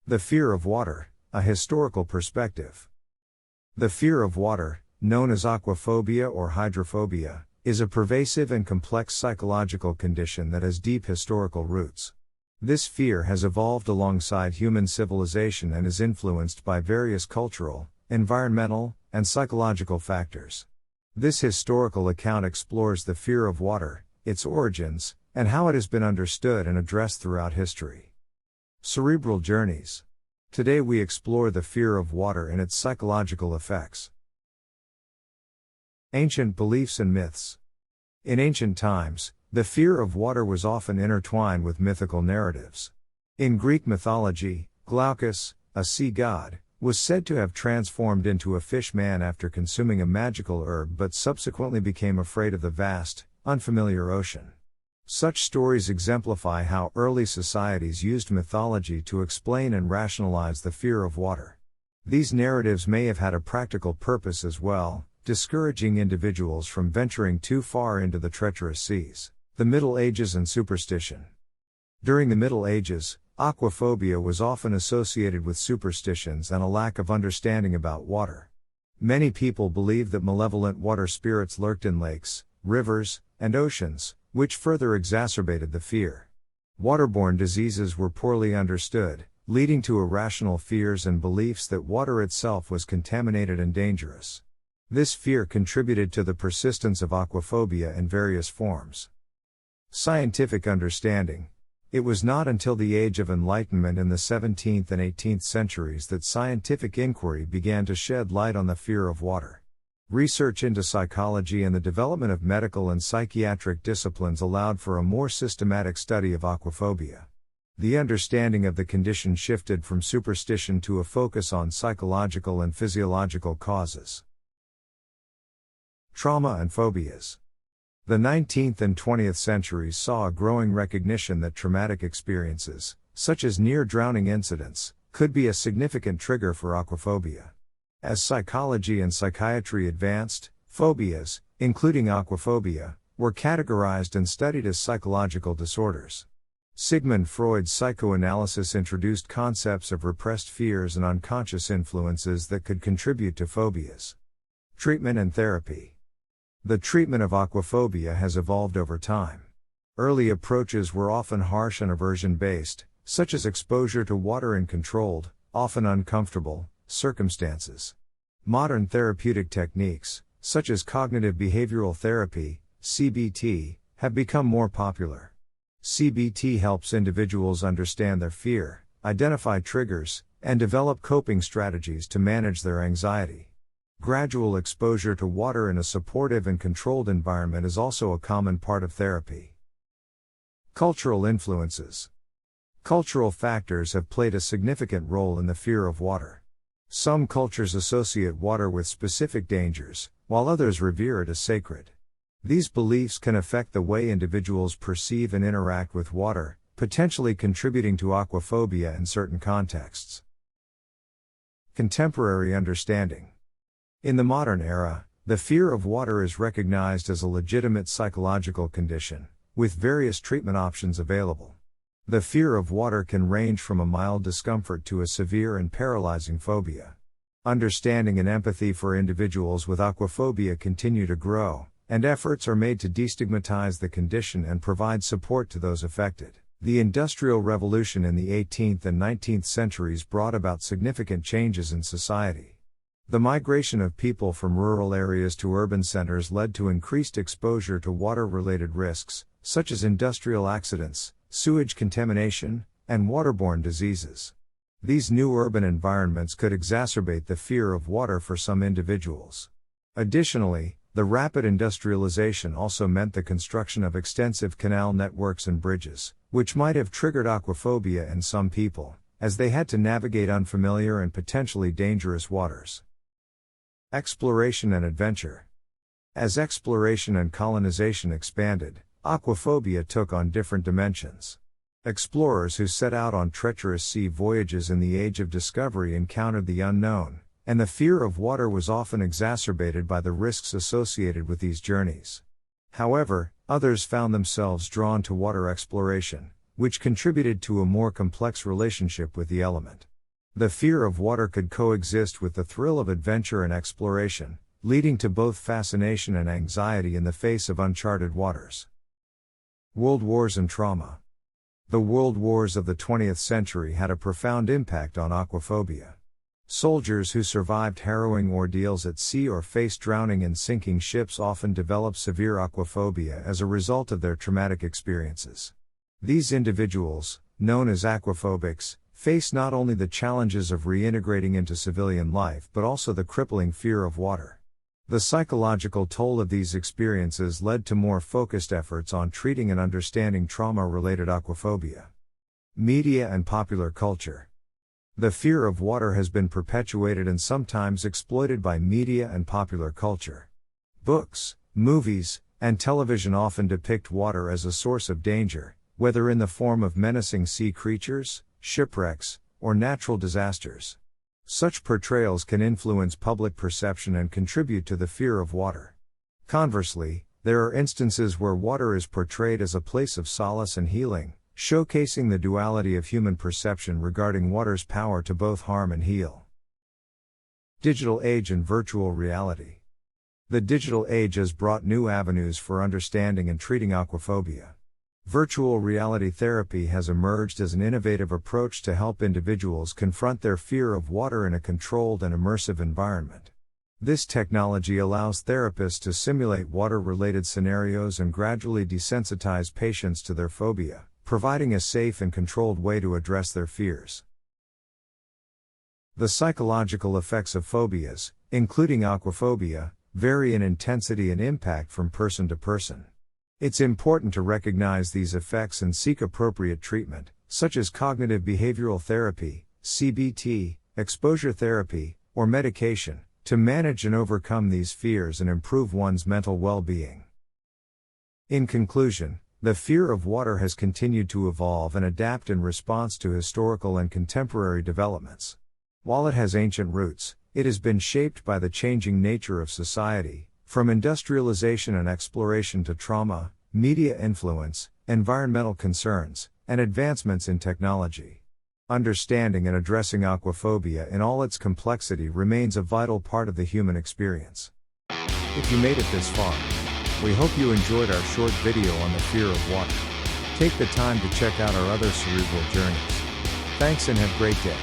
The fear of water, a historical perspective. The fear of water, known as aquaphobia or hydrophobia, is a pervasive and complex psychological condition that has deep historical roots. This fear has evolved alongside human civilization and is influenced by various cultural, environmental, and psychological factors. This historical account explores the fear of water, its origins, and how it has been understood and addressed throughout history. Cerebral journeys. Today we explore the fear of water and its psychological effects. Ancient beliefs and myths. In ancient times, the fear of water was often intertwined with mythical narratives. In Greek mythology, Glaucus, a sea god, was said to have transformed into a fish man after consuming a magical herb but subsequently became afraid of the vast, unfamiliar ocean. Such stories exemplify how early societies used mythology to explain and rationalize the fear of water. These narratives may have had a practical purpose as well, discouraging individuals from venturing too far into the treacherous seas. The Middle Ages and superstition. During the Middle Ages, aquaphobia was often associated with superstitions and a lack of understanding about water. Many people believed that malevolent water spirits lurked in lakes, rivers, and oceans, which further exacerbated the fear. Waterborne diseases were poorly understood, leading to irrational fears and beliefs that water itself was contaminated and dangerous. This fear contributed to the persistence of aquaphobia in various forms. Scientific understanding. It was not until the Age of Enlightenment in the 17th and 18th centuries that scientific inquiry began to shed light on the fear of water. Research into psychology and the development of medical and psychiatric disciplines allowed for a more systematic study of aquaphobia. The understanding of the condition shifted from superstition to a focus on psychological and physiological causes. Trauma and phobias. The 19th and 20th centuries saw a growing recognition that traumatic experiences, such as near-drowning incidents, could be a significant trigger for aquaphobia. As psychology and psychiatry advanced, phobias, including aquaphobia, were categorized and studied as psychological disorders. Sigmund Freud's psychoanalysis introduced concepts of repressed fears and unconscious influences that could contribute to phobias. Treatment and therapy. The treatment of aquaphobia has evolved over time. Early approaches were often harsh and aversion-based, such as exposure to water in controlled, often uncomfortable, circumstances. Modern therapeutic techniques, such as cognitive behavioral therapy, CBT, have become more popular. CBT helps individuals understand their fear, identify triggers, and develop coping strategies to manage their anxiety. Gradual exposure to water in a supportive and controlled environment is also a common part of therapy. Cultural influences. Cultural factors have played a significant role in the fear of water. Some cultures associate water with specific dangers, while others revere it as sacred. These beliefs can affect the way individuals perceive and interact with water, potentially contributing to aquaphobia in certain contexts. Contemporary understanding. In the modern era, the fear of water is recognized as a legitimate psychological condition, with various treatment options available. The fear of water can range from a mild discomfort to a severe and paralyzing phobia. Understanding and empathy for individuals with aquaphobia continue to grow, and efforts are made to destigmatize the condition and provide support to those affected. The Industrial Revolution in the 18th and 19th centuries brought about significant changes in society. The migration of people from rural areas to urban centers led to increased exposure to water-related risks, such as industrial accidents, sewage contamination, and waterborne diseases. These new urban environments could exacerbate the fear of water for some individuals. Additionally, the rapid industrialization also meant the construction of extensive canal networks and bridges, which might have triggered aquaphobia in some people, as they had to navigate unfamiliar and potentially dangerous waters. Exploration and adventure. As exploration and colonization expanded, aquaphobia took on different dimensions. Explorers who set out on treacherous sea voyages in the Age of Discovery encountered the unknown, and the fear of water was often exacerbated by the risks associated with these journeys. However, others found themselves drawn to water exploration, which contributed to a more complex relationship with the element. The fear of water could coexist with the thrill of adventure and exploration, leading to both fascination and anxiety in the face of uncharted waters. World Wars and Trauma. The world wars of the 20th century had a profound impact on aquaphobia. Soldiers who survived harrowing ordeals at sea or faced drowning in sinking ships often developed severe aquaphobia as a result of their traumatic experiences. These individuals, known as aquaphobics, face not only the challenges of reintegrating into civilian life but also the crippling fear of water. The psychological toll of these experiences led to more focused efforts on treating and understanding trauma-related aquaphobia. Media and popular culture. The fear of water has been perpetuated and sometimes exploited by media and popular culture. Books, movies, and television often depict water as a source of danger, whether in the form of menacing sea creatures, shipwrecks, or natural disasters. Such portrayals can influence public perception and contribute to the fear of water. Conversely, there are instances where water is portrayed as a place of solace and healing, showcasing the duality of human perception regarding water's power to both harm and heal. Digital age and virtual reality. The digital age has brought new avenues for understanding and treating aquaphobia. Virtual reality therapy has emerged as an innovative approach to help individuals confront their fear of water in a controlled and immersive environment. This technology allows therapists to simulate water-related scenarios and gradually desensitize patients to their phobia, providing a safe and controlled way to address their fears. The psychological effects of phobias, including aquaphobia, vary in intensity and impact from person to person. It's important to recognize these effects and seek appropriate treatment, such as cognitive behavioral therapy, CBT, exposure therapy, or medication, to manage and overcome these fears and improve one's mental well-being. In conclusion, the fear of water has continued to evolve and adapt in response to historical and contemporary developments. While it has ancient roots, it has been shaped by the changing nature of society, from industrialization and exploration to trauma, media influence, environmental concerns, and advancements in technology. Understanding and addressing aquaphobia in all its complexity remains a vital part of the human experience. If you made it this far, we hope you enjoyed our short video on the fear of water. Take the time to check out our other cerebral journeys. Thanks and have a great day.